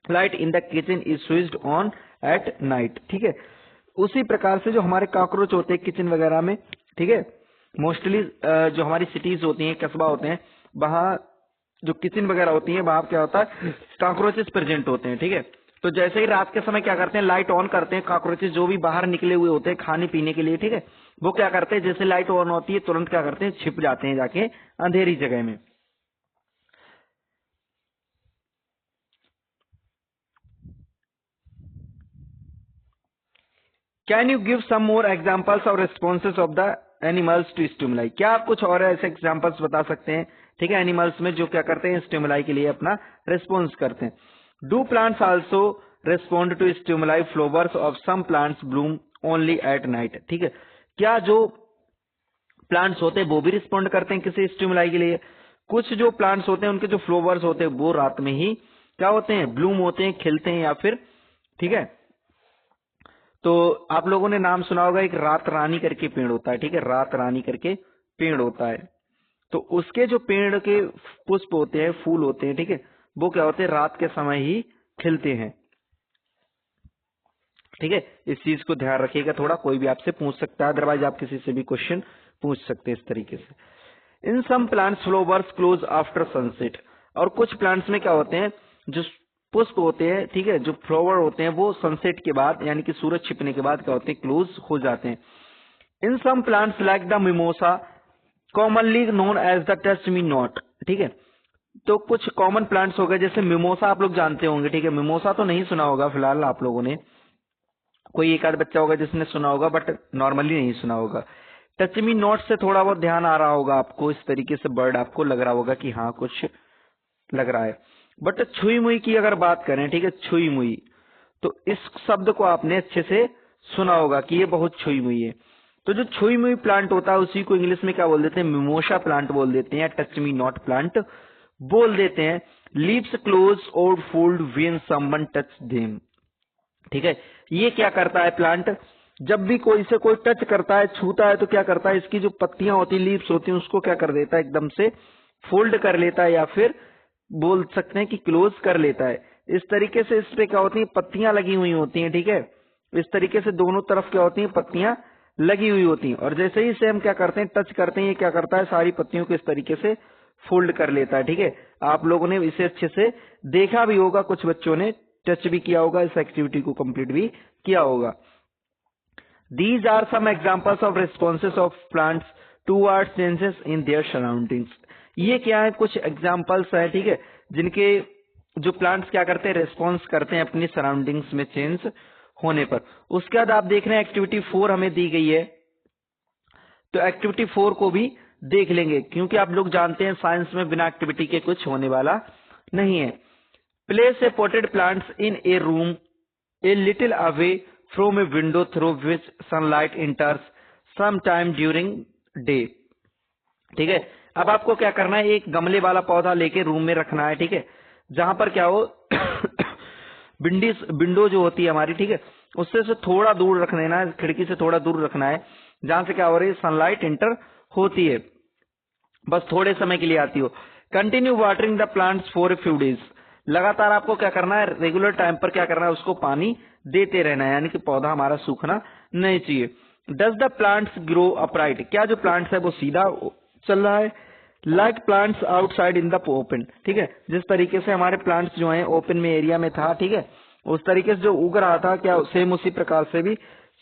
light in the kitchen is switched on at night. ठीक है, उसी प्रकार से जो हमारे कॉकरोच होते हैं किचन वगैरह में, ठीक है, मोस्टली जो हमारी सिटीज होती हैं, कस्बा होते हैं, वहां जो किचन वगैरह होती है, वहां क्या होता है, कॉकरोचेस प्रेजेंट होते हैं। ठीक है, तो जैसे ही रात के समय क्या करते हैं, लाइट ऑन करते हैं, कॉकरोचेस जो भी बाहर निकले हुए होते हैं खाने पीने के लिए, ठीक है, वो क्या करते हैं, जैसे लाइट ऑन होती है तुरंत क्या करते हैं, छिप जाते हैं जाके अंधेरी जगह में। Can you give some more examples और responses of the animals to stimuli. क्या आप कुछ और ऐसे एग्जाम्पल्स बता सकते हैं, ठीक है, एनिमल्स में जो क्या करते हैं, स्टिमुलाई के लिए अपना रिस्पॉन्स करते हैं। Do plants also respond to stimuli, flowers of some plants bloom only at night. ठीक है, क्या जो प्लांट्स होते हैं वो भी रिस्पॉन्ड करते हैं किसी स्टिमुलाई के लिए। कुछ जो प्लांट्स होते हैं उनके जो फ्लावर्स होते हैं वो रात में ही क्या होते हैं, ब्लूम होते हैं, खिलते हैं या फिर, ठीक है। तो आप लोगों ने नाम सुना होगा, एक रात रानी करके पेड़ होता है, ठीक है, रात रानी करके पेड़ होता है। तो उसके जो पेड़ के पुष्प होते हैं, फूल होते हैं, ठीक है, वो क्या होते हैं, रात के समय ही खिलते हैं। ठीक है, इस चीज को ध्यान रखिएगा थोड़ा, कोई भी आपसे पूछ सकता है, अदरवाइज आप किसी से भी क्वेश्चन पूछ सकते हैं इस तरीके से। In some plants flowers close after sunset. और कुछ प्लांट्स में क्या होते हैं, जो पुष्प होते हैं, ठीक है, जो फ्लावर होते हैं वो सनसेट के बाद यानी कि सूरज छिपने के बाद क्या होते हैं, क्लोज हो जाते हैं। In some plants like the mimosa commonly known as the touch me not. ठीक है, तो कुछ कॉमन प्लांट्स हो गए, जैसे मिमोसा आप लोग जानते होंगे, ठीक है, मिमोसा तो नहीं सुना होगा फिलहाल आप लोगों ने, कोई एक आध बच्चा होगा जिसने सुना होगा, बट नॉर्मली नहीं सुना होगा। टच मी नॉट से थोड़ा बहुत ध्यान आ रहा होगा आपको, इस तरीके से बर्ड आपको लग रहा होगा कि हाँ कुछ लग रहा है। बट छुई मुई की अगर बात करें, ठीक है, छुई मुई, तो इस शब्द को आपने अच्छे से सुना होगा कि ये बहुत छुई मुई है। तो जो छुई मुई प्लांट होता है उसी को इंग्लिश में क्या बोल देते हैं, मिमोसा प्लांट बोल देते हैं, या टच मी नॉट प्लांट बोल देते हैं। लीव्स क्लोज और fold when someone touch them. ठीक है, ये क्या करता है प्लांट, जब भी कोई से कोई टच करता है, छूता है, तो क्या करता है, इसकी जो पत्तियां होती है, लीव्स होती हैं, उसको क्या कर देता है, एकदम से फोल्ड कर लेता है, या फिर बोल सकते हैं कि क्लोज कर लेता है। इस तरीके से इस पे क्या होती है, पत्तियां लगी हुई होती हैं। ठीक है, इस तरीके से दोनों तरफ क्या होती है, पत्तियां लगी हुई होती हैं, और जैसे ही इसे हम क्या करते हैं, टच करते हैं, ये क्या करता है, सारी पत्तियों को इस तरीके से फोल्ड कर लेता है। ठीक है, आप लोगों ने इसे अच्छे से देखा भी होगा, कुछ बच्चों ने टच भी किया होगा, इस एक्टिविटी को कंप्लीट भी किया होगा। These are some examples of responses of plants towards changes in their surroundings. ये क्या है, कुछ एग्जाम्पल्स है, ठीक है, जिनके जो प्लांट्स क्या करते हैं, रेस्पॉन्स करते हैं अपनी सराउंडिंग्स में चेंज होने पर। उसके बाद आप देख रहे हैं एक्टिविटी 4 हमें दी गई है, तो एक्टिविटी 4 को भी देख लेंगे, क्योंकि आप लोग जानते हैं साइंस में बिना एक्टिविटी के कुछ होने वाला नहीं है। Place a potted plants in a room a little away from a window through which sunlight enters some time during day. ठीक है, अब आपको क्या करना है, एक गमले वाला पौधा लेके रूम में रखना है। ठीक है, जहां पर क्या हो विंडो जो होती है हमारी, ठीक है, उससे से थोड़ा दूर रख देना है, खिड़की से थोड़ा दूर रखना है, जहां से क्या हो रही है, सनलाइट इंटर होती है, बस थोड़े समय के लिए आती हो। Continue watering the plants for a few days, लगातार आपको क्या करना है, रेगुलर टाइम पर क्या करना है, उसको पानी देते रहना है, यानी कि पौधा हमारा सूखना नहीं चाहिए। Does the plants grow upright, क्या जो प्लांट्स है वो सीधा चल रहा है, like plants outside in the open. ठीक है, जिस तरीके से हमारे प्लांट्स जो हैं ओपन में एरिया में था, ठीक है, उस तरीके से जो उग रहा था, क्या सेम उसी प्रकार से भी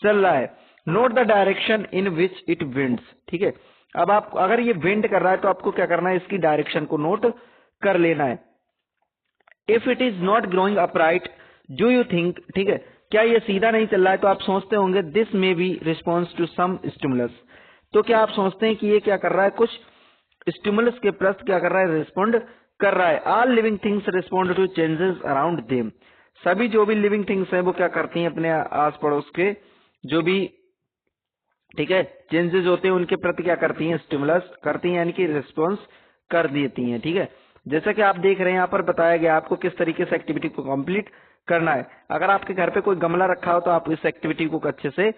चल रहा है। Note the direction in which it winds. ठीक है, अब आप अगर ये विंड कर रहा है तो आपको क्या करना है, इसकी डायरेक्शन को नोट कर लेना है। If it is not growing upright do you think, ठीक है, क्या ये सीधा नहीं चल रहा है तो आप सोचते होंगे this may be response to some stimulus, तो क्या आप सोचते हैं कि ये क्या कर रहा है, कुछ स्टिमुलस के प्रति क्या कर रहा है, रिस्पॉन्ड कर रहा है। All living things respond to changes around them, सभी जो भी लिविंग थिंग्स हैं वो क्या करती हैं, अपने आस पड़ोस के जो भी, ठीक है, चेंजेस होते हैं उनके प्रति क्या करती हैं, स्टिमुलस करती हैं, यानी कि रिस्पॉन्स कर देती हैं। ठीक है, जैसा कि आप देख रहे हैं यहाँ पर बताया गया आपको किस तरीके से एक्टिविटी को कंप्लीट करना है। अगर आपके घर पे कोई गमला रखा हो तो आप इस एक्टिविटी को अच्छे से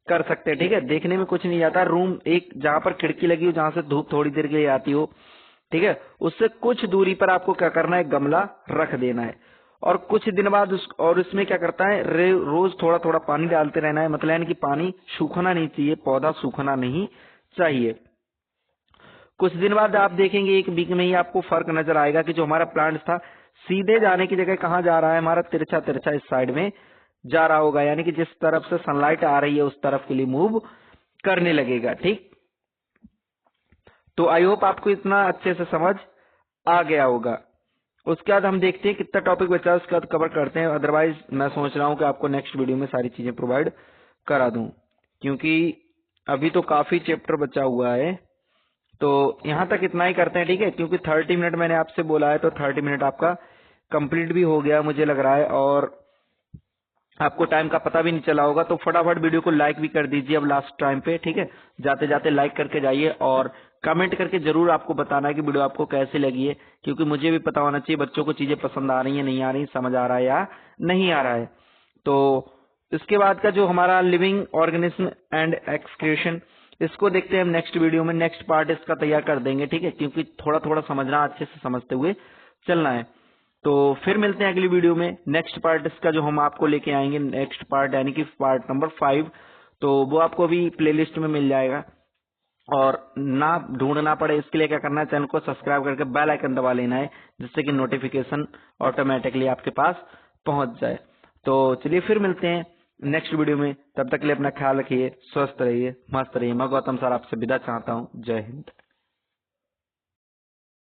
कर सकते हैं। ठीक है, देखने में कुछ नहीं जाता, रूम एक जहां पर खिड़की लगी हो, जहां से धूप थोड़ी देर के लिए आती हो, ठीक है, उससे कुछ दूरी पर आपको क्या करना है, गमला रख देना है, और कुछ दिन बाद और इसमें क्या करता है, रोज थोड़ा थोड़ा पानी डालते रहना है, मतलब यानी कि पानी सूखना नहीं चाहिए, पौधा सूखना नहीं चाहिए। कुछ दिन बाद आप देखेंगे एक वीक में ही आपको फर्क नजर आएगा कि जो हमारा प्लांट था सीधे जाने की जगह कहाँ जा रहा है, हमारा तिरछा तिरछा इस साइड में जा रहा होगा, यानी कि जिस तरफ से सनलाइट आ रही है उस तरफ के लिए मूव करने लगेगा। ठीक, तो आई होप आपको इतना अच्छे से समझ आ गया होगा। उसके बाद हम देखते हैं कितना टॉपिक बचा है, उसके बाद कवर करते हैं। अदरवाइज मैं सोच रहा हूँ कि आपको नेक्स्ट वीडियो में सारी चीजें प्रोवाइड करा दूं, क्योंकि अभी तो काफी चैप्टर बचा हुआ है। तो यहाँ तक इतना ही करते हैं, ठीक है, क्योंकि 30 मिनट मैंने आपसे बोला है, तो 30 मिनट आपका कंप्लीट भी हो गया मुझे लग रहा है, और आपको टाइम का पता भी नहीं चला होगा। तो फटाफट वीडियो को लाइक भी कर दीजिए अब लास्ट टाइम पे, ठीक है, जाते जाते लाइक करके जाइए, और कमेंट करके जरूर आपको बताना है कि वीडियो आपको कैसी लगी है, क्योंकि मुझे भी पता होना चाहिए बच्चों को चीजें पसंद आ रही है, नहीं आ रही, समझ आ रहा है या नहीं आ रहा है। तो इसके बाद का जो हमारा लिविंग ऑर्गेनिज्म एंड एक्सक्रीशन, इसको देखते हैं हम नेक्स्ट वीडियो में, नेक्स्ट पार्ट इसका तैयार कर देंगे, ठीक है, क्योंकि थोड़ा थोड़ा समझना, अच्छे से समझते हुए चलना है। तो फिर मिलते हैं अगली वीडियो में, नेक्स्ट पार्ट इसका जो हम आपको लेके आएंगे, नेक्स्ट पार्ट यानी कि पार्ट नंबर 5, तो वो आपको भी प्लेलिस्ट में मिल जाएगा, और ना ढूंढना पड़े इसके लिए क्या करना है, चैनल को सब्सक्राइब करके बेल आइकन दबा लेना है, जिससे कि नोटिफिकेशन ऑटोमेटिकली आपके पास पहुंच जाए। तो चलिए फिर मिलते हैं नेक्स्ट वीडियो में, तब तक के लिए अपना ख्याल रखिए, स्वस्थ रहिए, मस्त रहिए। मैं गौतम सर आपसे विदा चाहता हूँ। जय हिंद।